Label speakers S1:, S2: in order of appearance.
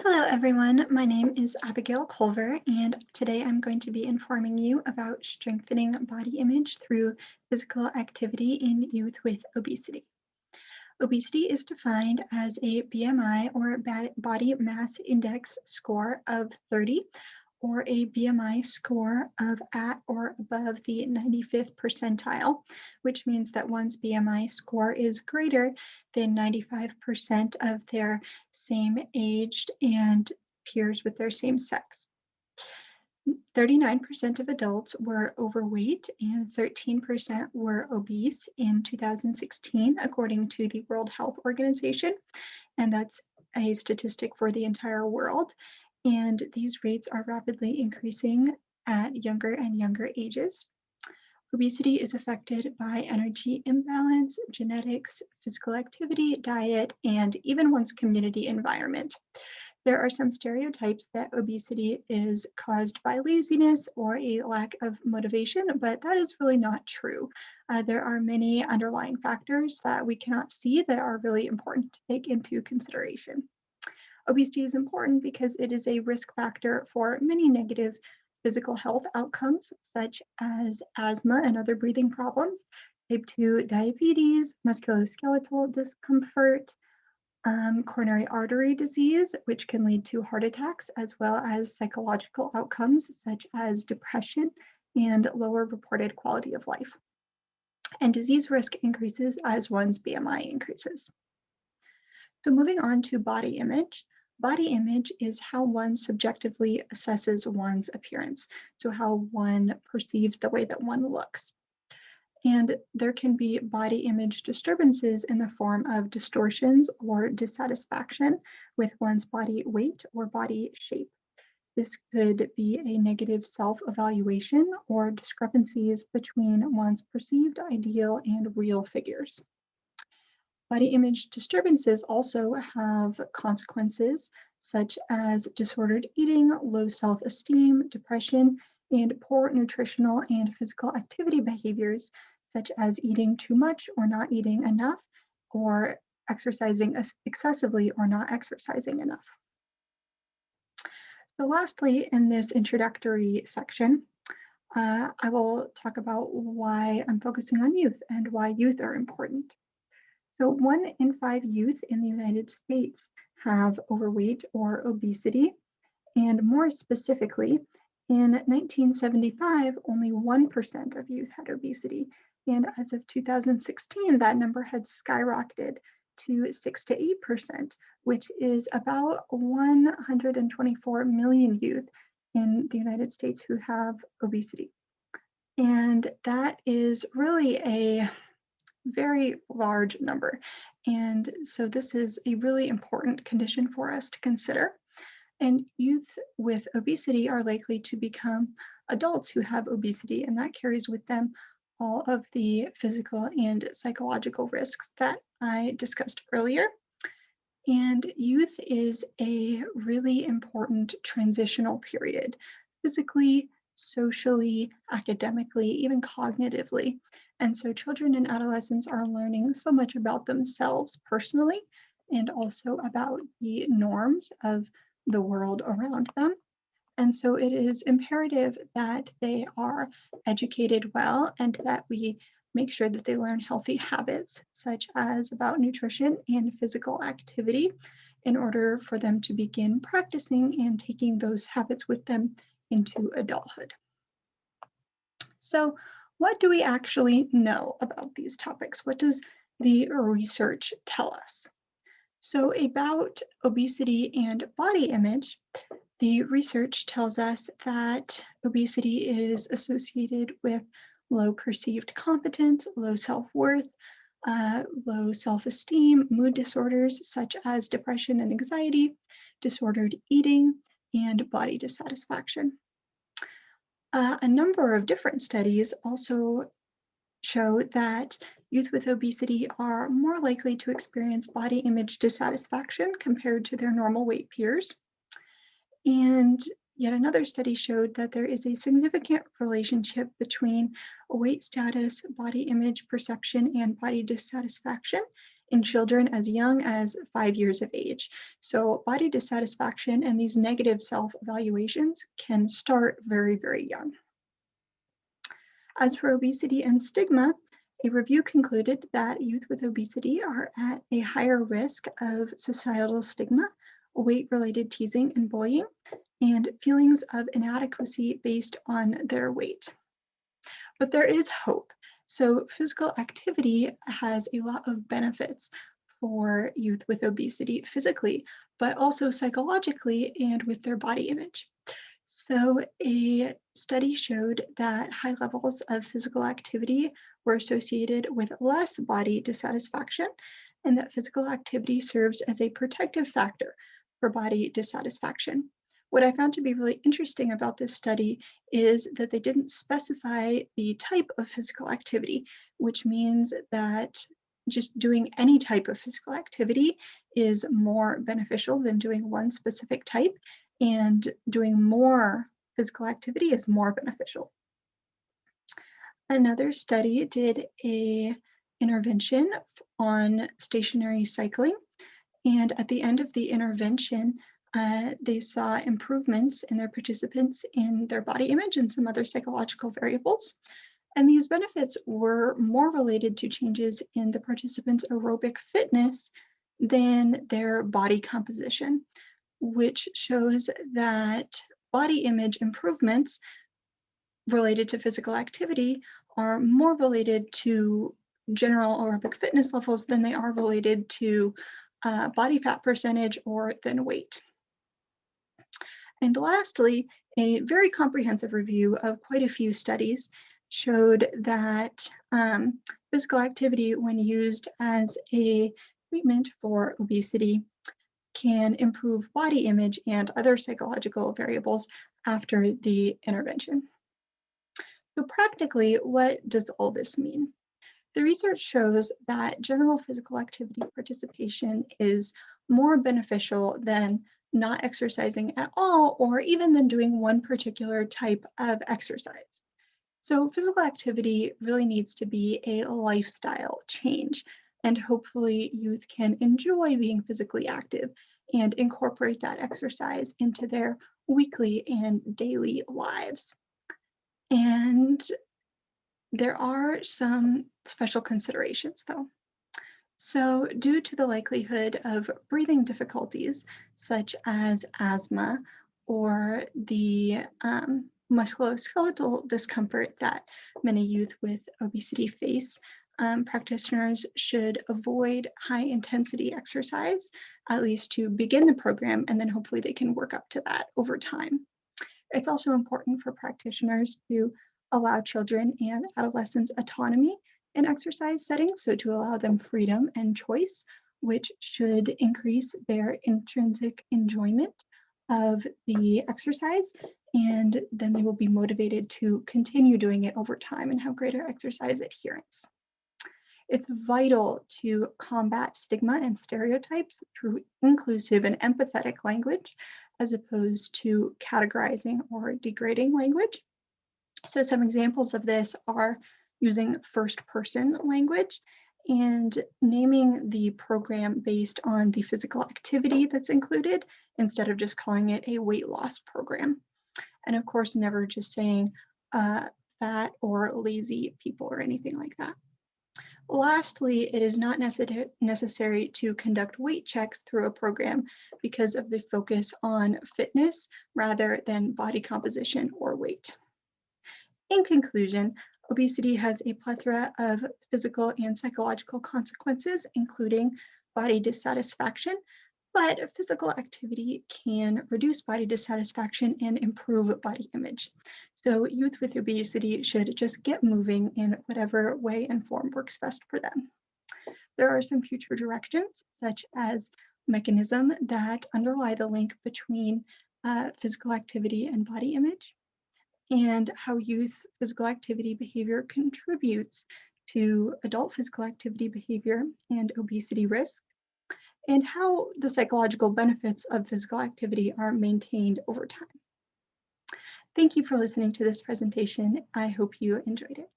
S1: Hello, everyone. My name is Abigail Culver, and today I'm going to be informing you about strengthening body image through physical activity in youth with obesity. Obesity is defined as a BMI or body mass index score of 30 or a BMI score of at or above the 95th percentile, which means that one's BMI score is greater than 95% of their same aged and peers with their same sex. 39% of adults were overweight and 13% were obese in 2016, according to the World Health Organization, and that's a statistic for the entire world. And these rates are rapidly increasing at younger and younger ages. Obesity is affected by energy imbalance, genetics, physical activity, diet, and even one's community environment. There are some stereotypes that obesity is caused by laziness or a lack of motivation, but that is really not true. There are many underlying factors that we cannot see that are really important to take into consideration. Obesity is important because it is a risk factor for many negative physical health outcomes, such as asthma and other breathing problems, type 2 diabetes, musculoskeletal discomfort, coronary artery disease, which can lead to heart attacks, as well as psychological outcomes such as depression and lower reported quality of life. And disease risk increases as one's BMI increases. So moving on to body image. Body image is how one subjectively assesses one's appearance, so how one perceives the way that one looks. And there can be body image disturbances in the form of distortions or dissatisfaction with one's body weight or body shape. This could be a negative self-evaluation or discrepancies between one's perceived ideal and real figures. Body image disturbances also have consequences such as disordered eating, low self-esteem, depression, and poor nutritional and physical activity behaviors, such as eating too much or not eating enough, or exercising excessively or not exercising enough. So lastly, in this introductory section, I will talk about why I'm focusing on youth and why youth are important. So 1 in 5 youth in the United States have overweight or obesity, and more specifically, in 1975, only 1% of youth had obesity, and as of 2016, that number had skyrocketed to 6 to 8%, which is about 124 million youth in the United States who have obesity. And that is really a very large number. And so this is a really important condition for us to consider. And youth with obesity are likely to become adults who have obesity, and that carries with them all of the physical and psychological risks that I discussed earlier. And youth is a really important transitional period, physically, socially, academically, even cognitively. And so children and adolescents are learning so much about themselves personally and also about the norms of the world around them. And so it is imperative that they are educated well and that we make sure that they learn healthy habits, such as about nutrition and physical activity, in order for them to begin practicing and taking those habits with them into adulthood. So, what do we actually know about these topics? What does the research tell us? So, about obesity and body image, the research tells us that obesity is associated with low perceived competence, low self-worth, low self-esteem, mood disorders such as depression and anxiety, disordered eating, and body dissatisfaction. A number of different studies also show that youth with obesity are more likely to experience body image dissatisfaction compared to their normal weight peers. And yet another study showed that there is a significant relationship between weight status, body image perception, and body dissatisfaction in children as young as 5 years of age. So body dissatisfaction and these negative self-evaluations can start very, very young. As for obesity and stigma, a review concluded that youth with obesity are at a higher risk of societal stigma, weight-related teasing and bullying, and feelings of inadequacy based on their weight. But there is hope. So physical activity has a lot of benefits for youth with obesity physically, but also psychologically and with their body image. So a study showed that high levels of physical activity were associated with less body dissatisfaction, and that physical activity serves as a protective factor for body dissatisfaction. What I found to be really interesting about this study is that they didn't specify the type of physical activity, which means that just doing any type of physical activity is more beneficial than doing one specific type, and doing more physical activity is more beneficial. Another study did a intervention on stationary cycling, and at the end of the intervention, they saw improvements in their participants in their body image and some other psychological variables. And these benefits were more related to changes in the participants' aerobic fitness than their body composition, which shows that body image improvements related to physical activity are more related to general aerobic fitness levels than they are related to body fat percentage or than weight. And lastly, a very comprehensive review of quite a few studies showed that physical activity, when used as a treatment for obesity, can improve body image and other psychological variables after the intervention. So practically, what does all this mean? The research shows that general physical activity participation is more beneficial than not exercising at all, or even than doing one particular type of exercise. So physical activity really needs to be a lifestyle change, and hopefully youth can enjoy being physically active and incorporate that exercise into their weekly and daily lives. And there are some special considerations though. So due to the likelihood of breathing difficulties, such as asthma or the musculoskeletal discomfort that many youth with obesity face, practitioners should avoid high intensity exercise, at least to begin the program, and then hopefully they can work up to that over time. It's also important for practitioners to allow children and adolescents autonomy in exercise settings, so to allow them freedom and choice, which should increase their intrinsic enjoyment of the exercise, and then they will be motivated to continue doing it over time and have greater exercise adherence. It's vital to combat stigma and stereotypes through inclusive and empathetic language, as opposed to categorizing or degrading language. So some examples of this are using first-person language and naming the program based on the physical activity that's included instead of just calling it a weight loss program. And of course, never just saying fat or lazy people or anything like that. Lastly, it is not necessary to conduct weight checks through a program because of the focus on fitness rather than body composition or weight. In conclusion, obesity has a plethora of physical and psychological consequences, including body dissatisfaction, but physical activity can reduce body dissatisfaction and improve body image. So youth with obesity should just get moving in whatever way and form works best for them. There are some future directions, such as mechanisms that underlie the link between physical activity and body image, and how youth physical activity behavior contributes to adult physical activity behavior and obesity risk, and how the psychological benefits of physical activity are maintained over time. Thank you for listening to this presentation. I hope you enjoyed it.